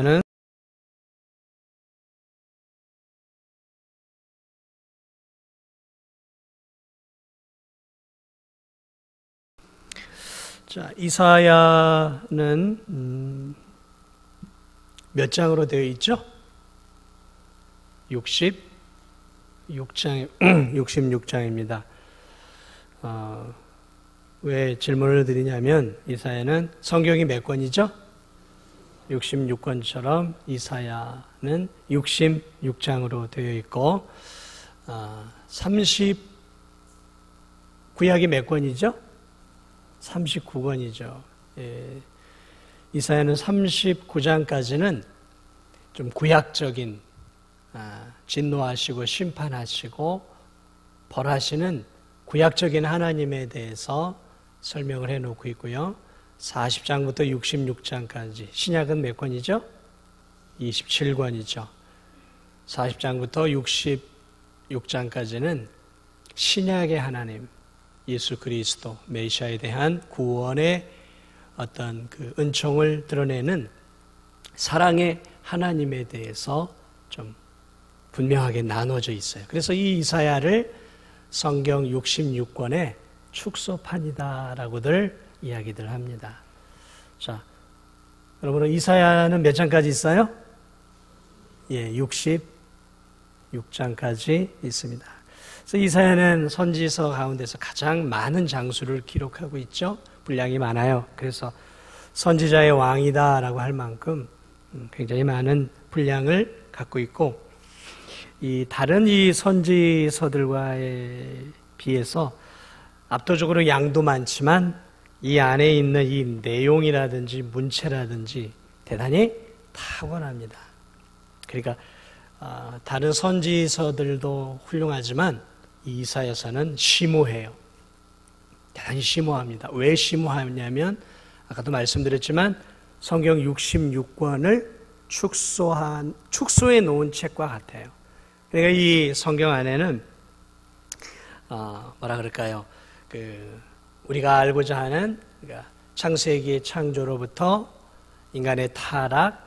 는 이사야는 몇 장으로 되어 있죠? 66장입니다. 왜 질문을 드리냐면 이사야는 성경이 몇 권이죠? 66권처럼 이사야는 66장으로 되어 있고 구약이 몇 권이죠? 39권이죠. 이사야는 39장까지는 좀 구약적인 진노하시고 심판하시고 벌하시는 구약적인 하나님에 대해서 설명을 해놓고 있고요. 40장부터 66장까지 신약은 몇 권이죠? 27권이죠. 40장부터 66장까지는 신약의 하나님 예수 그리스도 메시아에 대한 구원의 어떤 그 은총을 드러내는 사랑의 하나님에 대해서 좀 분명하게 나눠져 있어요. 그래서 이 이사야를 성경 66권의 축소판이다라고들 이야기들 합니다. 자, 여러분 이사야는 몇 장까지 있어요? 66장까지 있습니다. 그래서 이사야는 선지서 가운데서 가장 많은 장수를 기록하고 있죠. 분량이 많아요. 그래서 선지자의 왕이다라고 할 만큼 굉장히 많은 분량을 갖고 있고 다른 이 선지서들과에 비해서 압도적으로 양도 많지만 이 안에 있는 이 내용이라든지 문체라든지 대단히 탁월합니다. 그러니까 다른 선지서들도 훌륭하지만 이 이사야서는 심오해요. 대단히 심오합니다. 왜 심오하냐면 아까도 말씀드렸지만 성경 66권을 축소해 놓은 책과 같아요. 그러니까 이 성경 안에는 뭐라 그럴까요? 우리가 알고자 하는 그러니까 창세기의 창조로부터 인간의 타락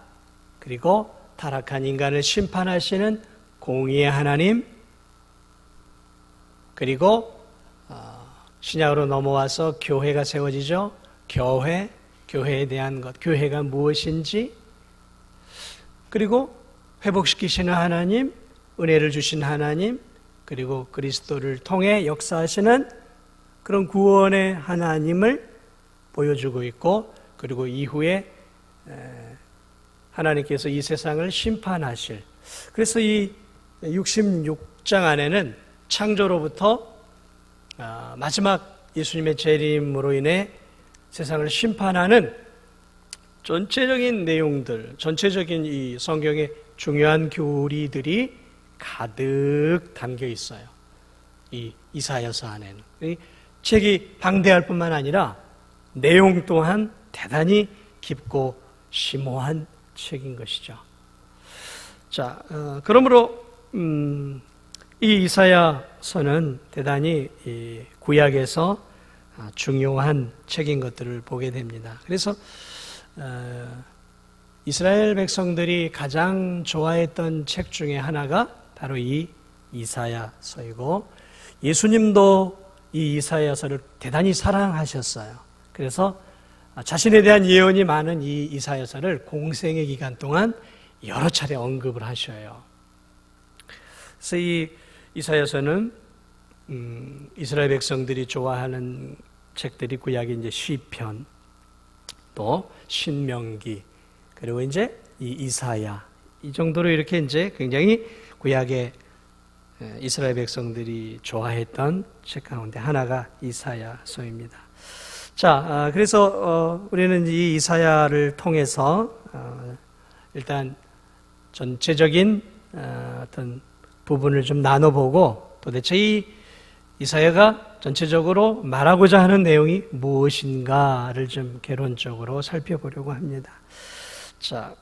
그리고 타락한 인간을 심판하시는 공의의 하나님 그리고 신약으로 넘어와서 교회가 세워지죠. 교회에 대한 것, 교회가 무엇인지 그리고 회복시키시는 하나님, 은혜를 주신 하나님 그리고 그리스도를 통해 역사하시는 그런 구원의 하나님을 보여주고 있고 그리고 이후에 하나님께서 이 세상을 심판하실 그래서 이 66장 안에는 창조로부터 마지막 예수님의 재림으로 인해 세상을 심판하는 전체적인 내용들, 전체적인 이 성경의 중요한 교리들이 가득 담겨 있어요. 이 이사야서 안에는. 이 책이 방대할 뿐만 아니라 내용 또한 대단히 깊고 심오한 책인 것이죠. 자, 그러므로 이 이사야서는 대단히 이 구약에서 중요한 책인 것들을 보게 됩니다. 그래서 이스라엘 백성들이 가장 좋아했던 책 중에 하나가 바로 이 이사야서이고 예수님도 이 이사야서를 대단히 사랑하셨어요. 그래서 자신에 대한 예언이 많은 이 이사야서를 공생의 기간 동안 여러 차례 언급을 하셔요. 그래서 이 이사야서는 이스라엘 백성들이 좋아하는 책들이 구약의 이제 시편, 또 신명기, 그리고 이제 이 이사야 이 정도로 이렇게 이제 굉장히 구약의 이스라엘 백성들이 좋아했던 책 가운데 하나가 이사야서입니다. 자, 그래서 우리는 이 이사야를 통해서 일단 전체적인 어떤 부분을 좀 나눠보고 도대체 이 이사야가 전체적으로 말하고자 하는 내용이 무엇인가를 좀 개론적으로 살펴보려고 합니다. 자,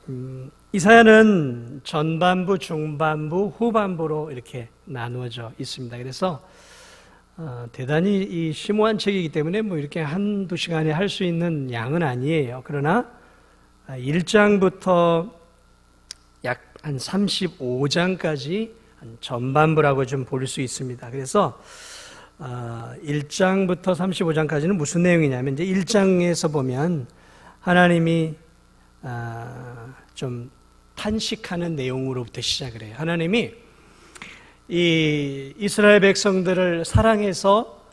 이사야는 전반부, 중반부, 후반부로 이렇게 나누어져 있습니다. 그래서 대단히 이 심오한 책이기 때문에 뭐 이렇게 한두 시간에 할 수 있는 양은 아니에요. 그러나 1장부터 한 35장까지 한 전반부라고 좀 볼 수 있습니다. 그래서 1장부터 35장까지는 무슨 내용이냐면 이제 1장에서 보면 하나님이 좀 탄식하는 내용으로부터 시작을 해요. 하나님이 이 이스라엘 백성들을 사랑해서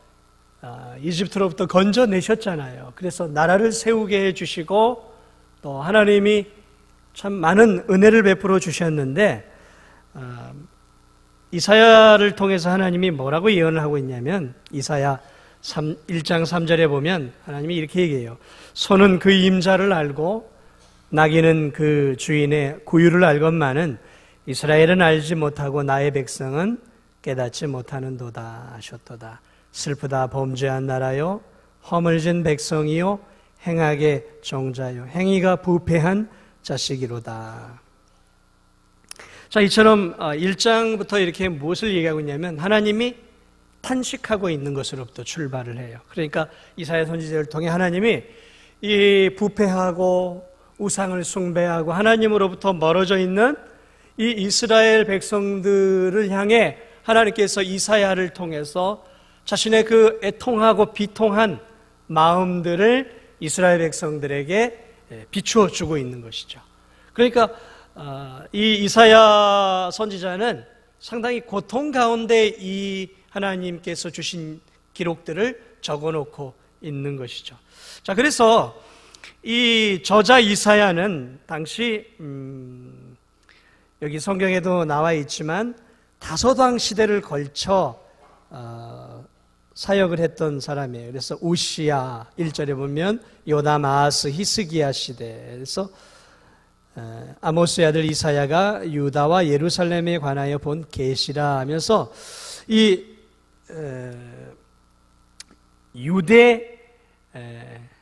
이집트로부터 건져내셨잖아요. 그래서 나라를 세우게 해주시고 또 하나님이 참 많은 은혜를 베풀어 주셨는데 이사야를 통해서 하나님이 뭐라고 예언을 하고 있냐면 이사야 1장 3절에 보면 하나님이 이렇게 얘기해요. 소는 그 임자를 알고 나귀는 그 주인의 구유를 알건만은 이스라엘은 알지 못하고 나의 백성은 깨닫지 못하는도다 하셨도다. 슬프다 범죄한 나라요 허물진 백성이요 행악의 종자요 행위가 부패한 자식이로다. 자, 이처럼 1장부터 이렇게 무엇을 얘기하고 있냐면 하나님이 탄식하고 있는 것으로부터 출발을 해요. 그러니까 이사야 선지자를 통해 하나님이 이 부패하고 우상을 숭배하고 하나님으로부터 멀어져 있는 이 이스라엘 백성들을 향해 하나님께서 이사야를 통해서 자신의 그 애통하고 비통한 마음들을 이스라엘 백성들에게 비추어 주고 있는 것이죠. 그러니까 이 이사야 선지자는 상당히 고통 가운데 이 하나님께서 주신 기록들을 적어놓고 있는 것이죠. 자, 그래서 이 저자 이사야는 당시 여기 성경에도 나와 있지만 다소당 시대를 걸쳐 사역을 했던 사람이에요. 그래서 우시야 1절에 보면 요담, 아하스, 히스기야 시대에서 아모스의 아들 이사야가 유다와 예루살렘에 관하여 본 계시라 하면서 이 유대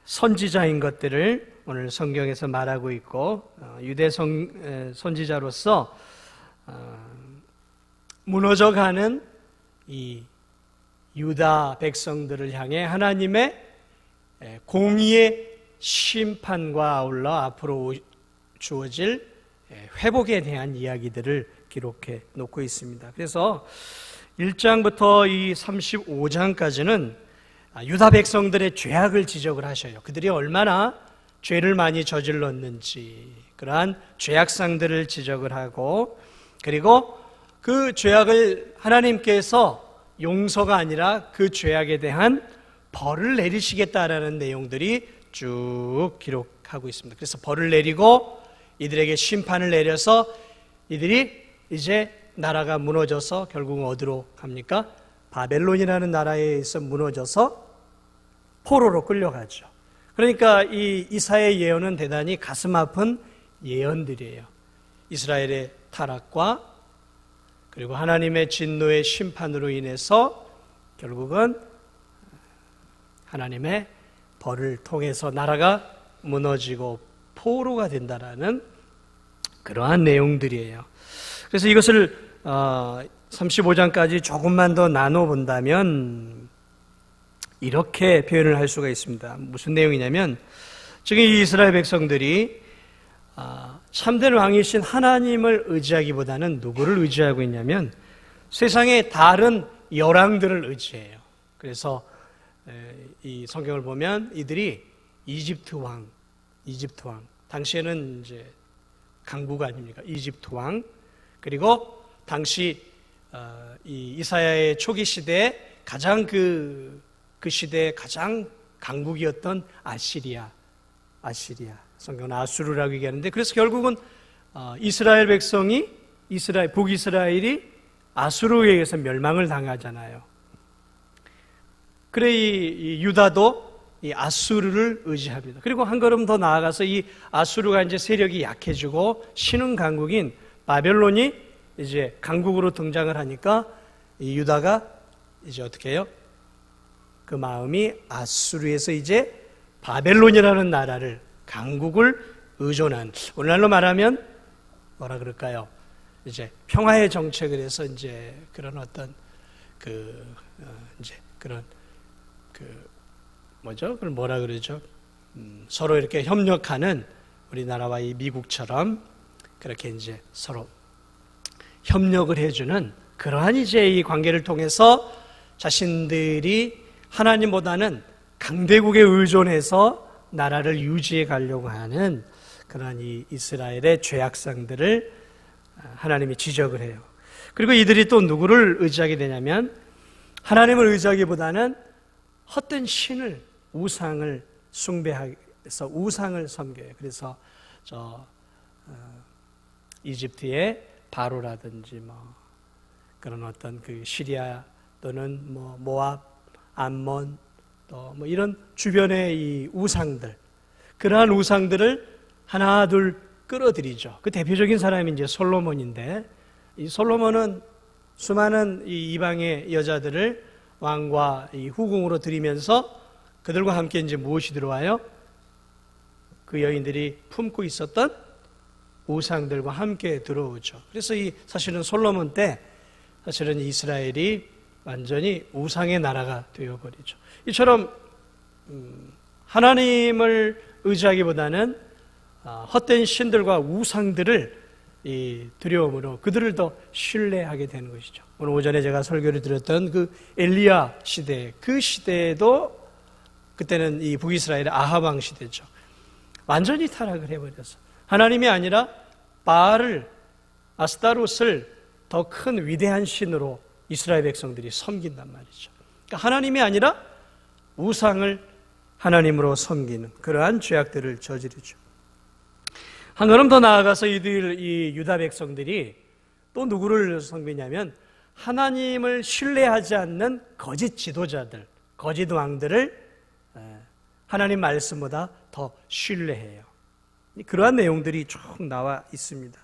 선지자인 것들을 오늘 성경에서 말하고 있고 유대 선지자로서 무너져가는 이 유다 백성들을 향해 하나님의 공의의 심판과 아울러 앞으로 주어질 회복에 대한 이야기들을 기록해 놓고 있습니다. 그래서 1장부터 이 35장까지는 유다 백성들의 죄악을 지적을 하셔요. 그들이 얼마나 죄를 많이 저질렀는지 그러한 죄악상들을 지적을 하고 그리고 그 죄악을 하나님께서 용서가 아니라 그 죄악에 대한 벌을 내리시겠다라는 내용들이 쭉 기록하고 있습니다. 그래서 벌을 내리고 이들에게 심판을 내려서 이들이 이제 나라가 무너져서 결국 어디로 갑니까? 바벨론이라는 나라에서 무너져서 포로로 끌려가죠. 그러니까 이 이사야의 예언은 대단히 가슴 아픈 예언들이에요. 이스라엘의 타락과 그리고 하나님의 진노의 심판으로 인해서 결국은 하나님의 벌을 통해서 나라가 무너지고 포로가 된다라는 그러한 내용들이에요. 그래서 이것을 35장까지 조금만 더 나눠본다면 이렇게 표현을 할 수가 있습니다. 무슨 내용이냐면 지금 이 이스라엘 백성들이 참된 왕이신 하나님을 의지하기보다는 누구를 의지하고 있냐면 세상의 다른 열왕들을 의지해요. 그래서 이 성경을 보면 이들이 이집트 왕 당시에는 이제 강국 아닙니까? 이집트 왕 그리고 당시 이 이사야의 초기 시대에 가장 그 시대에 가장 강국이었던 아시리아 성경은 아수르라고 얘기하는데 그래서 결국은 이스라엘 백성이 북이스라엘이 아수르에 의해서 멸망을 당하잖아요. 그래 이 유다도 이 아수르를 의지합니다. 그리고 한 걸음 더 나아가서 이 아수르가 이제 세력이 약해지고 신흥 강국인 바벨론이 이제 강국으로 등장을 하니까 이 유다가 이제 어떻게 해요? 그 마음이 아수르에서 이제 바벨론이라는 나라를 강국을 의존한 오늘날로 말하면 뭐라 그럴까요? 이제 평화의 정책을 해서 이제 그런 어떤 이제 그런 뭐죠? 그걸 뭐라 그러죠? 서로 이렇게 협력하는 우리나라와 이 미국처럼 그렇게 이제 서로 협력을 해주는 그러한 이제 이 관계를 통해서 자신들이 하나님보다는 강대국에 의존해서 나라를 유지해 가려고 하는 그러한 이 이스라엘의 죄악상들을 하나님이 지적을 해요. 그리고 이들이 또 누구를 의지하게 되냐면 하나님을 의지하기보다는 헛된 신을, 우상을 숭배해서 우상을 섬겨요. 그래서 이집트의 바로라든지 그런 어떤 그 시리아 또는 모압, 암몬 또 이런 주변의 이 우상들, 그러한 우상들을 하나 둘 끌어들이죠. 그 대표적인 사람이 이제 솔로몬인데, 이 솔로몬은 수많은 이 이방의 여자들을 왕과 이 후궁으로 들이면서 그들과 함께 이제 무엇이 들어와요? 그 여인들이 품고 있었던 우상들과 함께 들어오죠. 그래서 사실은 솔로몬 때 사실은 이스라엘이 완전히 우상의 나라가 되어버리죠. 이처럼 하나님을 의지하기보다는 헛된 신들과 우상들을 두려움으로 그들을 더 신뢰하게 되는 것이죠. 오늘 오전에 제가 설교를 드렸던 그 엘리야 시대, 그 시대에도 그때는 이 북이스라엘의 아합 왕 시대죠. 완전히 타락을 해버려서 하나님이 아니라 바알을, 아스타롯을 더 큰 위대한 신으로 이스라엘 백성들이 섬긴단 말이죠. 그러니까 하나님이 아니라 우상을 하나님으로 섬기는 그러한 죄악들을 저지르죠. 한 걸음 더 나아가서 이 유다 백성들이 또 누구를 섬기냐면 하나님을 신뢰하지 않는 거짓 지도자들, 거짓 왕들을 하나님 말씀보다 더 신뢰해요. 그러한 내용들이 쭉 나와 있습니다.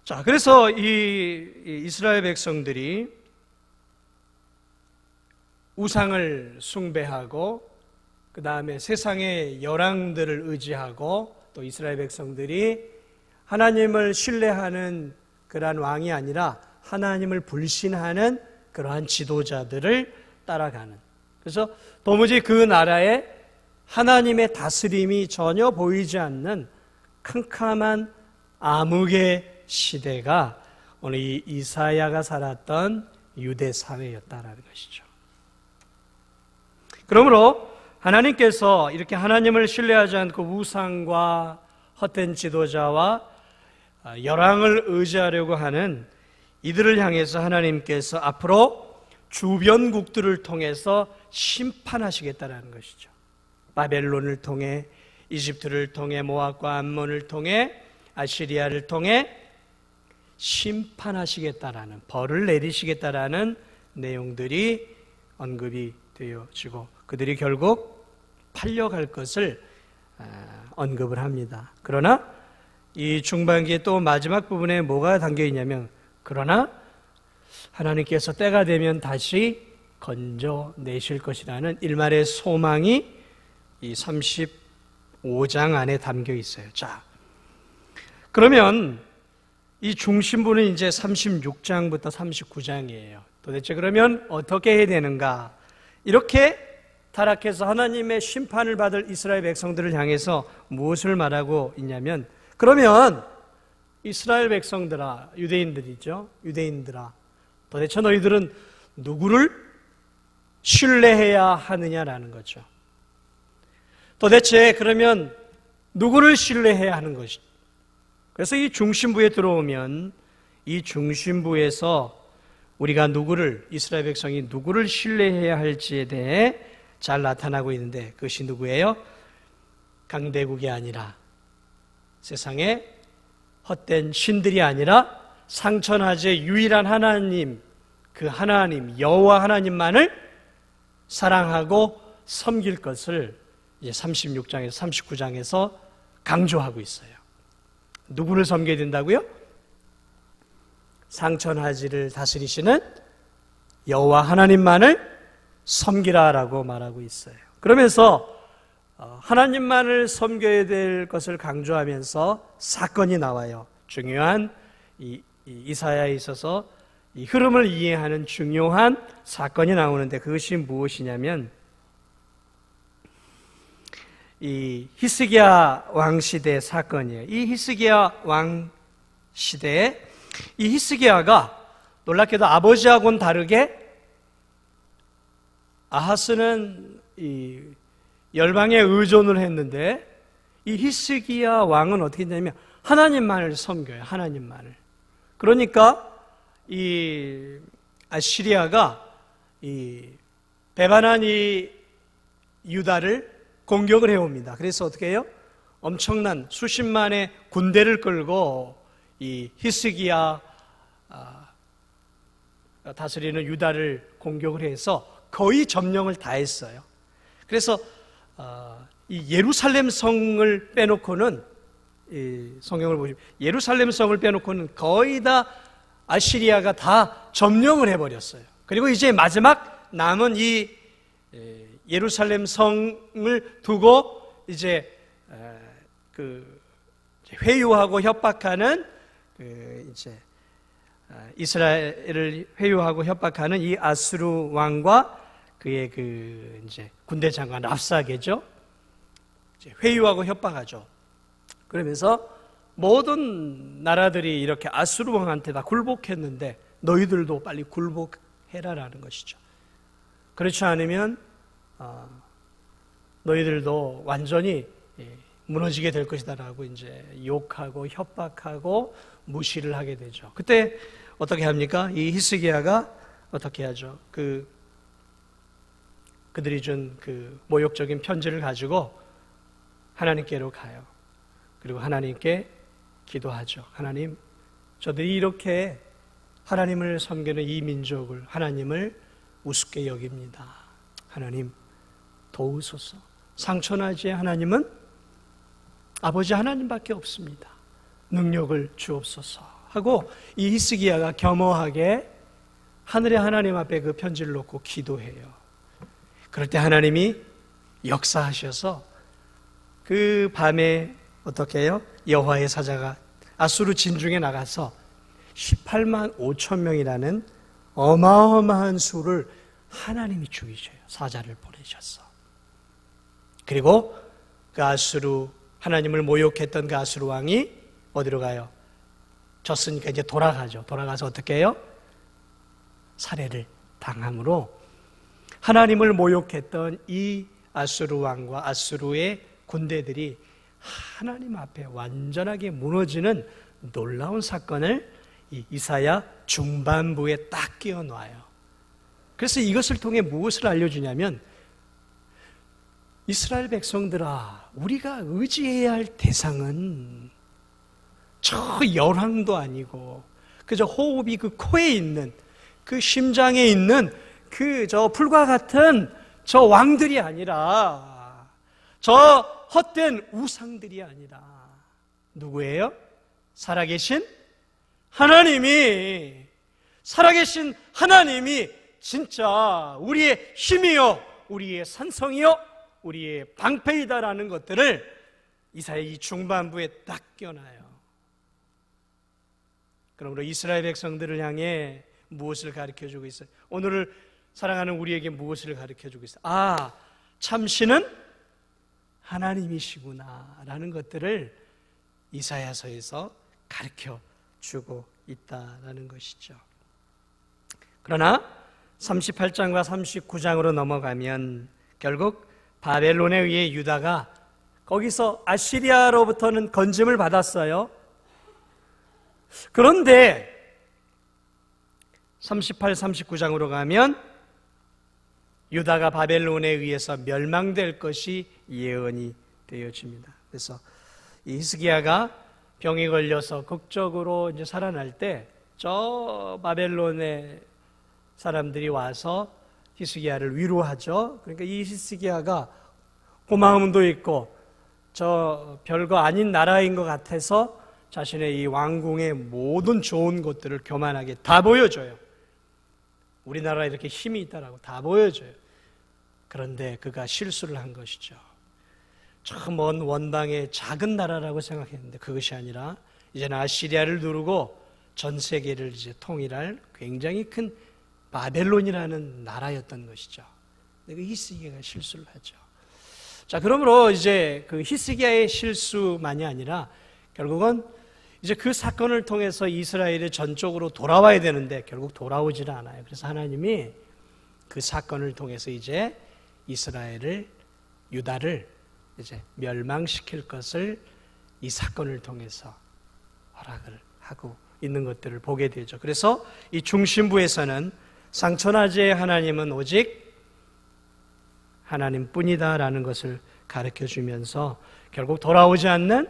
자, 그래서 이 이스라엘 백성들이 우상을 숭배하고 그 다음에 세상의 열왕들을 의지하고 또 이스라엘 백성들이 하나님을 신뢰하는 그러한 왕이 아니라 하나님을 불신하는 그러한 지도자들을 따라가는, 그래서 도무지 그 나라에 하나님의 다스림이 전혀 보이지 않는 캄캄한 암흑의 시대가 오늘 이 이사야가 살았던 유대 사회였다라는 것이죠. 그러므로 하나님께서 이렇게 하나님을 신뢰하지 않고 우상과 헛된 지도자와 열왕을 의지하려고 하는 이들을 향해서 하나님께서 앞으로 주변국들을 통해서 심판하시겠다라는 것이죠. 바벨론을 통해, 이집트를 통해, 모압과 암몬을 통해, 아시리아를 통해 심판하시겠다라는, 벌을 내리시겠다라는 내용들이 언급이 되어지고 그들이 결국 팔려갈 것을 언급을 합니다. 그러나 이 중반기에 또 마지막 부분에 뭐가 담겨 있냐면, 그러나 하나님께서 때가 되면 다시 건져내실 것이라는 일말의 소망이 이 35장 안에 담겨 있어요. 자, 그러면 이 중심부는 이제 36장부터 39장이에요. 도대체 그러면 어떻게 해야 되는가? 이렇게 타락해서 하나님의 심판을 받을 이스라엘 백성들을 향해서 무엇을 말하고 있냐면, 그러면 이스라엘 백성들아, 유대인들이죠. 유대인들아, 도대체 너희들은 누구를 신뢰해야 하느냐라는 거죠. 도대체 그러면 누구를 신뢰해야 하는 것이? 그래서 이 중심부에 들어오면 이 중심부에서 우리가 누구를, 이스라엘 백성이 누구를 신뢰해야 할지에 대해 잘 나타나고 있는데, 그것이 누구예요? 강대국이 아니라, 세상에 헛된 신들이 아니라 상천하지의 유일한 하나님, 그 하나님 여호와 하나님만을 사랑하고 섬길 것을 이제 36장에서 39장에서 강조하고 있어요. 누구를 섬겨야 된다고요? 상천하지를 다스리시는 여호와 하나님만을 섬기라라고 말하고 있어요. 그러면서 하나님만을 섬겨야 될 것을 강조하면서 사건이 나와요. 중요한 이사야에 있어서 이 흐름을 이해하는 중요한 사건이 나오는데, 그것이 무엇이냐면 이 히스기야 왕 시대 사건이에요. 이 히스기야 왕 시대에 이 히스기야가 놀랍게도 아버지하고는 다르게 아하스는 이 열방에 의존을 했는데 이 히스기야 왕은 어떻게 했냐면 하나님만을 섬겨요. 하나님만을. 그러니까 이 아시리아가 이 배반한 이 유다를 공격을 해옵니다. 그래서 어떻게 해요? 엄청난 수십만의 군대를 끌고 이 히스기야 다스리는 유다를 공격을 해서 거의 점령을 다 했어요. 그래서 이 예루살렘 성을 빼놓고는 이 성경을 보시면 예루살렘 성을 빼놓고는 거의 다 아시리아가 다 점령을 해버렸어요. 그리고 이제 마지막 남은 이 예루살렘 성을 두고 이제 그 회유하고 협박하는 이제 이스라엘을 회유하고 협박하는 이 아수르 왕과 그의 그 이제 군대 장관 랍사게죠. 회유하고 협박하죠. 그러면서 모든 나라들이 이렇게 아수르 왕한테 다 굴복했는데 너희들도 빨리 굴복해라라는 것이죠. 그렇지 않으면 너희들도 완전히 무너지게 될 것이다라고 이제 욕하고 협박하고 무시를 하게 되죠. 그때 어떻게 합니까? 이 히스기야가 어떻게 하죠? 그들이 준 그 모욕적인 편지를 가지고 하나님께로 가요. 그리고 하나님께 기도하죠. 하나님, 저들이 이렇게 하나님을 섬기는 이 민족을, 하나님을 우습게 여깁니다. 하나님, 도우소서. 상처나지의 하나님은 아버지 하나님밖에 없습니다. 능력을 주옵소서 하고 이 히스기야가 겸허하게 하늘의 하나님 앞에 그 편지를 놓고 기도해요. 그럴 때 하나님이 역사하셔서 그 밤에 어떻게 해요? 여호와의 사자가 아수르 진중에 나가서 18만 5천 명이라는 어마어마한 수를 하나님이 죽이셔요. 사자를 보내셔서. 그리고 그 아수르 하나님을 모욕했던 그 아수르 왕이 어디로 가요? 졌으니까 이제 돌아가죠. 돌아가서 어떻게 해요? 살해를 당함으로 하나님을 모욕했던 이 아수르 왕과 아수르의 군대들이 하나님 앞에 완전하게 무너지는 놀라운 사건을 이 이사야 중반부에 딱 끼워놔요. 그래서 이것을 통해 무엇을 알려주냐면 이스라엘 백성들아, 우리가 의지해야 할 대상은 저 열왕도 아니고 그저 호흡이 그 코에 있는 그 심장에 있는 그 저 풀과 같은 저 왕들이 아니라 저 헛된 우상들이 아니라 누구예요? 살아계신 하나님이, 살아계신 하나님이 진짜 우리의 힘이요, 우리의 산성이요, 우리의 방패이다라는 것들을 이사야 이 중반부에 딱 껴놔요. 그러므로 이스라엘 백성들을 향해 무엇을 가르쳐주고 있어요? 오늘을 사랑하는 우리에게 무엇을 가르쳐주고 있어요? 아, 참신은 하나님이시구나 라는 것들을 이사야서에서 가르쳐주고 있다라는 것이죠. 그러나 38장과 39장으로 넘어가면 결국 바벨론에 의해 유다가 거기서 아시리아로부터는 건짐을 받았어요. 그런데 38, 39장으로 가면 유다가 바벨론에 의해서 멸망될 것이 예언이 되어집니다. 그래서 이 히스기야가 병이 걸려서 극적으로 이제 살아날 때 저 바벨론의 사람들이 와서 히스기야를 위로하죠. 그러니까 이 히스기야가 고마움도 있고 저 별거 아닌 나라인 것 같아서 자신의 이 왕궁의 모든 좋은 것들을 교만하게 다 보여줘요. 우리나라에 이렇게 힘이 있다라고 다 보여줘요. 그런데 그가 실수를 한 것이죠. 저 먼 원방의 작은 나라라고 생각했는데 그것이 아니라 이제는 아시리아를 누르고 전 세계를 이제 통일할 굉장히 큰 바벨론이라는 나라였던 것이죠. 그 히스기야가 실수를 하죠. 자, 그러므로 이제 그 히스기야의 실수만이 아니라 결국은 이제 그 사건을 통해서 이스라엘이 전적으로 돌아와야 되는데 결국 돌아오질 않아요. 그래서 하나님이 그 사건을 통해서 이제 이스라엘을, 유다를 이제 멸망시킬 것을 이 사건을 통해서 허락을 하고 있는 것들을 보게 되죠. 그래서 이 중심부에서는 상천하지의 하나님은 오직 하나님뿐이다라는 것을 가르쳐 주면서 결국 돌아오지 않는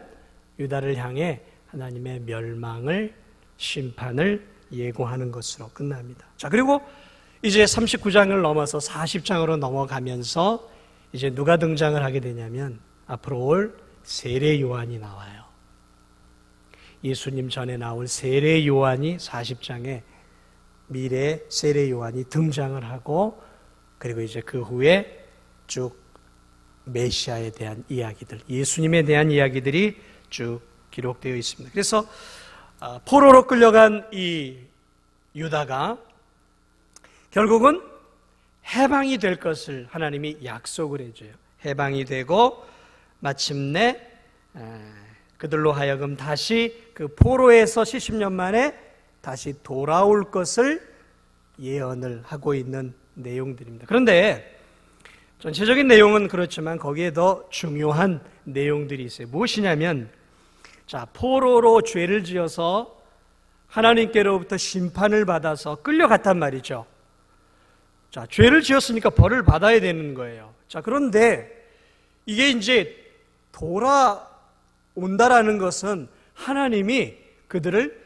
유다를 향해 하나님의 멸망을, 심판을 예고하는 것으로 끝납니다. 자, 그리고 이제 39장을 넘어서 40장으로 넘어가면서 이제 누가 등장을 하게 되냐면 앞으로 올 세례 요한이 나와요. 예수님 전에 나올 세례 요한이 40장에 미래 세례 요한이 등장을 하고, 그리고 이제 그 후에 쭉 메시아에 대한 이야기들, 예수님에 대한 이야기들이 쭉 기록되어 있습니다. 그래서 포로로 끌려간 이 유다가 결국은 해방이 될 것을 하나님이 약속을 해줘요. 해방이 되고 마침내 그들로 하여금 다시 그 포로에서 70년 만에 다시 돌아올 것을 예언을 하고 있는 내용들입니다. 그런데 전체적인 내용은 그렇지만 거기에 더 중요한 내용들이 있어요. 무엇이냐면, 자, 포로로 죄를 지어서 하나님께로부터 심판을 받아서 끌려갔단 말이죠. 자, 죄를 지었으니까 벌을 받아야 되는 거예요. 자, 그런데 이게 이제 돌아온다라는 것은 하나님이 그들을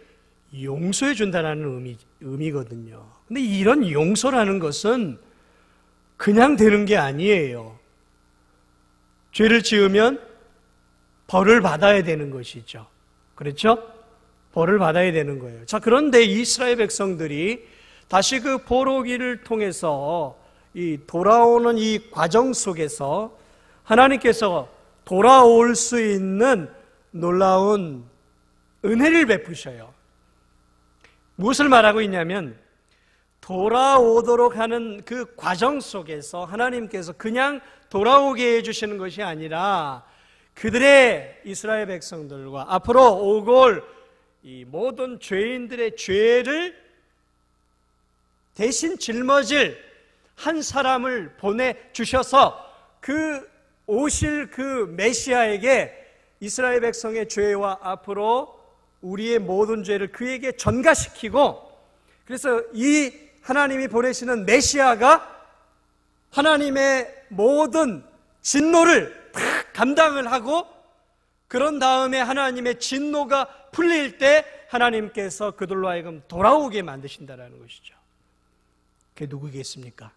용서해 준다는 의미거든요. 근데 이런 용서라는 것은 그냥 되는 게 아니에요. 죄를 지으면 벌을 받아야 되는 것이죠. 그렇죠? 벌을 받아야 되는 거예요. 자, 그런데 이스라엘 백성들이 다시 그 포로기를 통해서 이 돌아오는 이 과정 속에서 하나님께서 돌아올 수 있는 놀라운 은혜를 베푸셔요. 무엇을 말하고 있냐면, 돌아오도록 하는 그 과정 속에서 하나님께서 그냥 돌아오게 해주시는 것이 아니라 그들의, 이스라엘 백성들과 앞으로 오고 올 이 모든 죄인들의 죄를 대신 짊어질 한 사람을 보내주셔서 그 오실 그 메시아에게 이스라엘 백성의 죄와 앞으로 우리의 모든 죄를 그에게 전가시키고, 그래서 이 하나님이 보내시는 메시아가 하나님의 모든 진노를 다 감당을 하고, 그런 다음에 하나님의 진노가 풀릴 때 하나님께서 그들로 하여금 돌아오게 만드신다는 것이죠. 그게 누구겠습니까?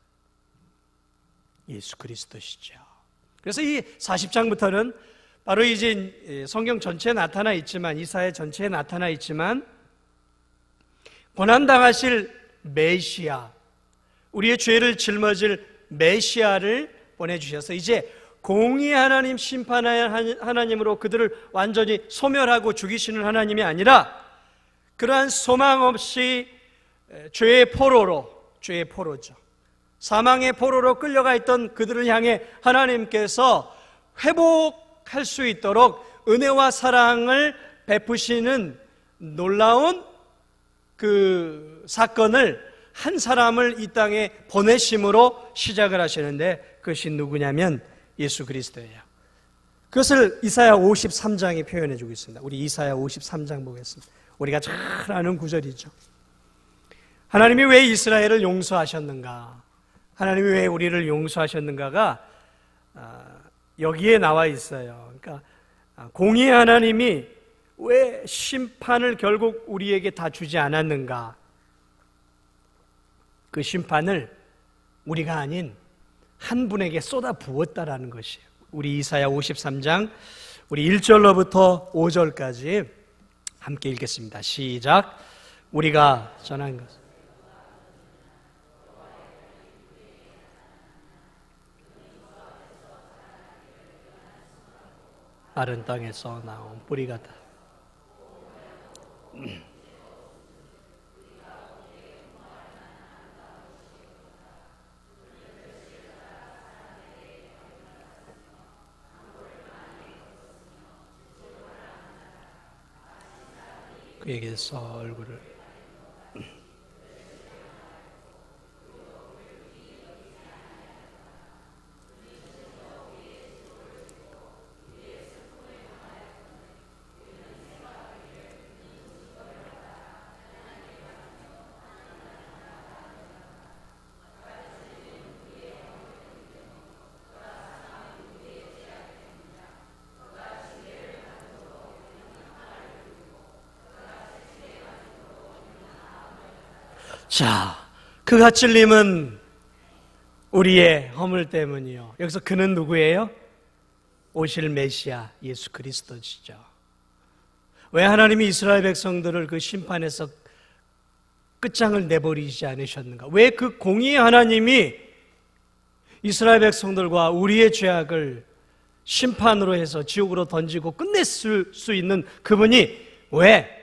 예수 그리스도시죠. 그래서 이 40장부터는 바로 이제 성경 전체에 나타나 있지만, 이사야 전체에 나타나 있지만, 고난당하실 메시아, 우리의 죄를 짊어질 메시아를 보내주셔서 이제 공의 하나님, 심판의 하나님으로 그들을 완전히 소멸하고 죽이시는 하나님이 아니라 그러한 소망 없이 죄의 포로죠, 사망의 포로로 끌려가 있던 그들을 향해 하나님께서 회복할 수 있도록 은혜와 사랑을 베푸시는 놀라운 그 사건을, 한 사람을 이 땅에 보내심으로 시작을 하시는데, 그것이 누구냐면 예수 그리스도예요. 그것을 이사야 53장이 표현해 주고 있습니다. 우리 이사야 53장 보겠습니다. 우리가 잘 아는 구절이죠. 하나님이 왜 이스라엘을 용서하셨는가, 하나님이 왜 우리를 용서하셨는가가 여기에 나와 있어요. 그러니까 공의의 하나님이 왜 심판을 결국 우리에게 다 주지 않았는가, 그 심판을 우리가 아닌 한 분에게 쏟아 부었다라는 것이에요. 우리 이사야 53장 우리 1절로부터 5절까지 함께 읽겠습니다. 시작. 우리가 전한 것, 마른 땅에서 나온 뿌리 같아. 그에게서 얼굴을 자, 그가 찔림은 우리의 허물 때문이요. 여기서 그는 누구예요? 오실 메시아 예수 그리스도시죠. 왜 하나님이 이스라엘 백성들을 그 심판에서 끝장을 내버리지 않으셨는가? 왜 그 공의의 하나님이 이스라엘 백성들과 우리의 죄악을 심판으로 해서 지옥으로 던지고 끝냈을 수 있는 그분이 왜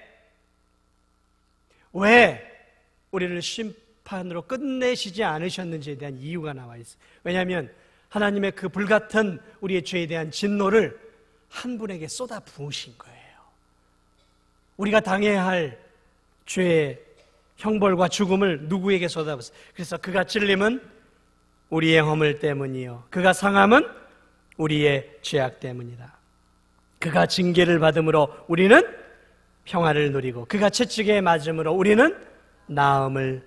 우리를 심판으로 끝내시지 않으셨는지에 대한 이유가 나와 있어요. 왜냐하면 하나님의 그 불같은 우리의 죄에 대한 진노를 한 분에게 쏟아 부으신 거예요. 우리가 당해야 할 죄의 형벌과 죽음을 누구에게 쏟아부었어요? 그래서 그가 찔림은 우리의 허물 때문이요, 그가 상함은 우리의 죄악 때문이다. 그가 징계를 받음으로 우리는 평화를 누리고 그가 채찍에 맞음으로 우리는 나음을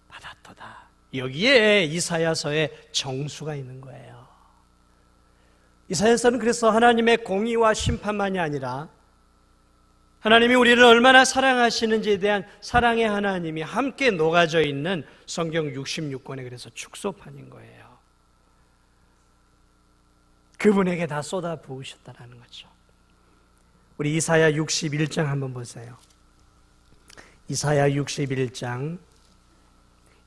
받았도다. 여기에 이사야서의 정수가 있는 거예요. 이사야서는 그래서 하나님의 공의와 심판만이 아니라 하나님이 우리를 얼마나 사랑하시는지에 대한 사랑의 하나님이 함께 녹아져 있는 성경 66권에 그래서 축소판인 거예요. 그분에게 다 쏟아 부으셨다는 거죠. 우리 이사야 61장 한번 보세요. 이사야 61장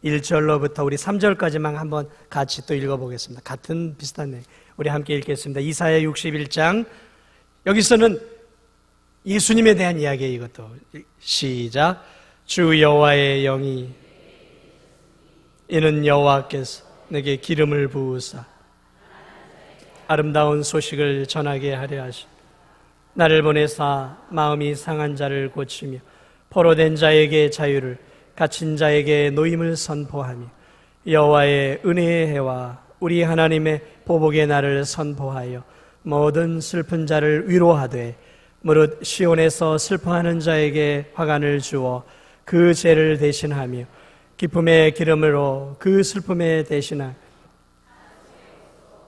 1절로부터 우리 3절까지만 한번 같이 또 읽어보겠습니다. 같은 비슷한 내용 우리 함께 읽겠습니다. 이사야 61장, 여기서는 예수님에 대한 이야기예요. 이것도 시작. 주 여호와의 영이 이는 여호와께서 내게 기름을 부으사 아름다운 소식을 전하게 하려 하시 나를 보내사 마음이 상한 자를 고치며 포로된 자에게 자유를, 갇힌 자에게 노임을 선포하며 여호와의 은혜의 해와 우리 하나님의 보복의 날을 선포하여 모든 슬픈 자를 위로하되 무릇 시온에서 슬퍼하는 자에게 화관을 주어 그 죄를 대신하며 기쁨의 기름으로 그 슬픔에 대신하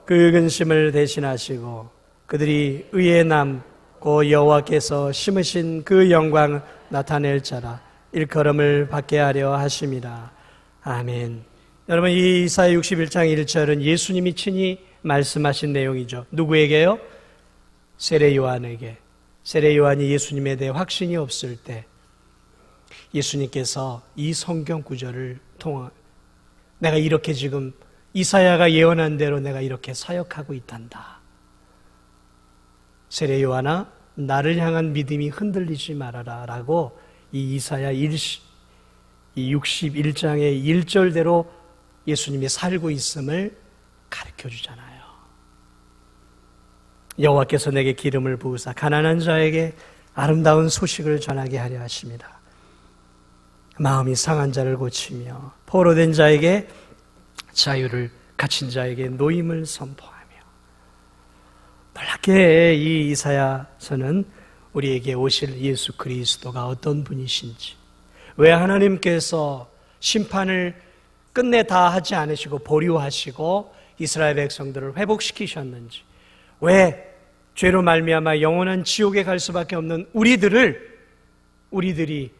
그 근심을 대신하시고 그들이 의에 남고 여호와께서 심으신 그 영광을 나타낼 자라 일컬음을 받게 하려 하심이라. 아멘. 여러분, 이 이사야 61장 1절은 예수님이 친히 말씀하신 내용이죠. 누구에게요? 세례 요한에게. 세례 요한이 예수님에 대해 확신이 없을 때 예수님께서 이 성경 구절을 통해 내가 이렇게 지금 이사야가 예언한 대로 내가 이렇게 사역하고 있단다. 세례 요한아, 나를 향한 믿음이 흔들리지 말아라 라고 이 이사야 61장의 1절대로 예수님이 살고 있음을 가르쳐 주잖아요. 여호와께서 내게 기름을 부으사 가난한 자에게 아름다운 소식을 전하게 하려 하십니다. 마음이 상한 자를 고치며 포로된 자에게 자유를, 갇힌 자에게 노임을 선포하며. 놀랍게 이 이사야서는 우리에게 오실 예수 그리스도가 어떤 분이신지, 왜 하나님께서 심판을 끝내 다 하지 않으시고 보류하시고 이스라엘 백성들을 회복시키셨는지, 왜 죄로 말미암아 영원한 지옥에 갈 수밖에 없는 우리들이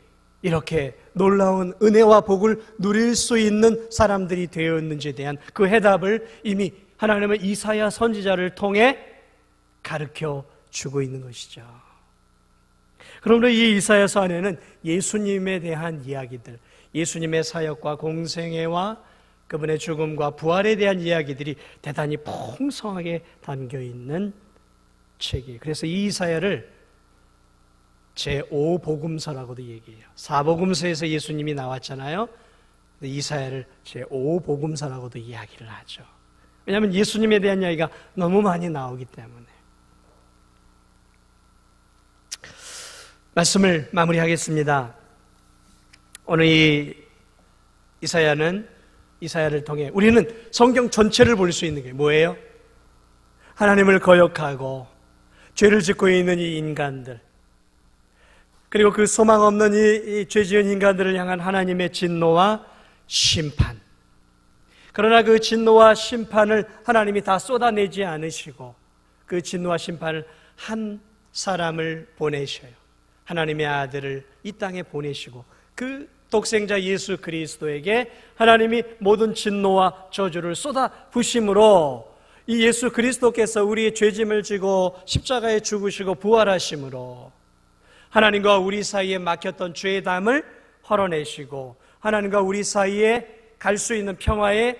이렇게 놀라운 은혜와 복을 누릴 수 있는 사람들이 되었는지에 대한 그 해답을 이미 하나님은 이사야 선지자를 통해 가르쳐 주고 있는 것이죠. 그러므로 이 이사야서 안에는 예수님에 대한 이야기들, 예수님의 사역과 공생애와 그분의 죽음과 부활에 대한 이야기들이 대단히 풍성하게 담겨있는 책이에요. 그래서 이 이사야를 제5복음서라고도 얘기해요. 4복음서에서 예수님이 나왔잖아요. 이사야를 제5복음서라고도 이야기를 하죠. 왜냐하면 예수님에 대한 이야기가 너무 많이 나오기 때문에. 말씀을 마무리하겠습니다. 오늘 이 이사야를 통해 우리는 성경 전체를 볼 수 있는 게 뭐예요? 하나님을 거역하고 죄를 짓고 있는 이 인간들, 그리고 그 소망 없는 이 죄 지은 인간들을 향한 하나님의 진노와 심판. 그러나 그 진노와 심판을 하나님이 다 쏟아내지 않으시고 그 진노와 심판을 한 사람을 보내셔요. 하나님의 아들을 이 땅에 보내시고 그 독생자 예수 그리스도에게 하나님이 모든 진노와 저주를 쏟아 부심으로 이 예수 그리스도께서 우리의 죄짐을 지고 십자가에 죽으시고 부활하심으로 하나님과 우리 사이에 막혔던 죄의 담을 헐어내시고 하나님과 우리 사이에 갈 수 있는 평화의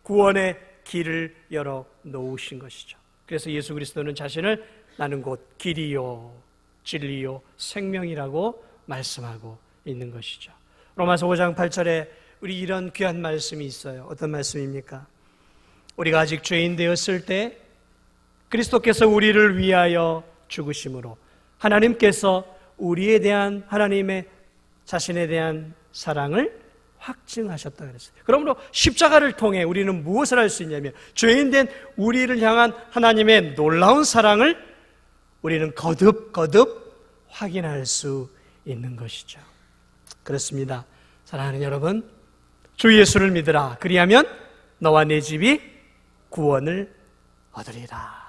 구원의 길을 열어 놓으신 것이죠. 그래서 예수 그리스도는 자신을 나는 곧 길이요 진리요 생명이라고 말씀하고 있는 것이죠. 로마서 5장 8절에 우리 이런 귀한 말씀이 있어요. 어떤 말씀입니까? 우리가 아직 죄인 되었을 때 그리스도께서 우리를 위하여 죽으심으로 하나님께서 우리에 대한 하나님의 자신에 대한 사랑을 확증하셨다 그랬어요. 그러므로 십자가를 통해 우리는 무엇을 할 수 있냐면 죄인된 우리를 향한 하나님의 놀라운 사랑을 우리는 거듭 확인할 수 있는 것이죠. 그렇습니다. 사랑하는 여러분, 주 예수를 믿으라. 그리하면 너와 내 집이 구원을 얻으리라.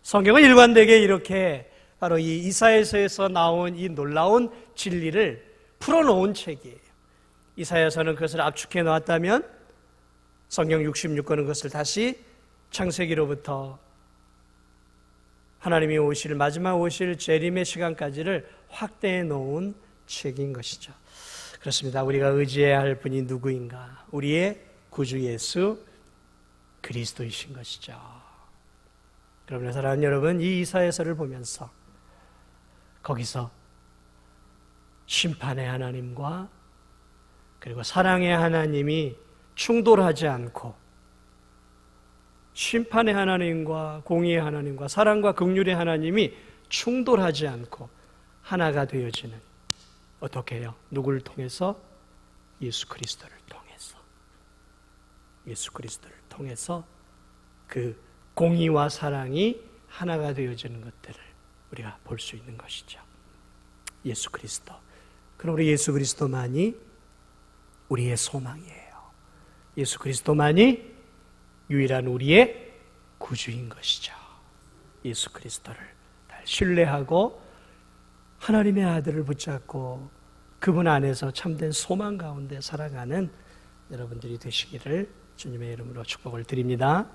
성경은 일관되게 이렇게 바로 이 이사야서에서 나온 이 놀라운 진리를 풀어놓은 책이에요. 이사야서는 그것을 압축해 놓았다면 성경 66권은 그것을 다시 창세기로부터 하나님이 오실 마지막 오실 재림의 시간까지를 확대해 놓은 책인 것이죠. 그렇습니다. 우리가 의지해야 할 분이 누구인가? 우리의 구주 예수 그리스도이신 것이죠. 그러므로 사랑하는 여러분, 이 이사야서를 보면서 거기서 심판의 하나님과 그리고 사랑의 하나님이 충돌하지 않고 심판의 하나님과 공의의 하나님과 사랑과 긍휼의 하나님이 충돌하지 않고 하나가 되어지는, 어떻게 해요? 누구를 통해서? 예수 그리스도를 통해서. 예수 그리스도를 통해서 그 공의와 사랑이 하나가 되어지는 것들을 우리가 볼 수 있는 것이죠. 예수 그리스도. 그럼 우리 예수 그리스도만이 우리의 소망이에요. 예수 그리스도만이 유일한 우리의 구주인 것이죠. 예수 그리스도를 신뢰하고 하나님의 아들을 붙잡고 그분 안에서 참된 소망 가운데 살아가는 여러분들이 되시기를 주님의 이름으로 축복을 드립니다.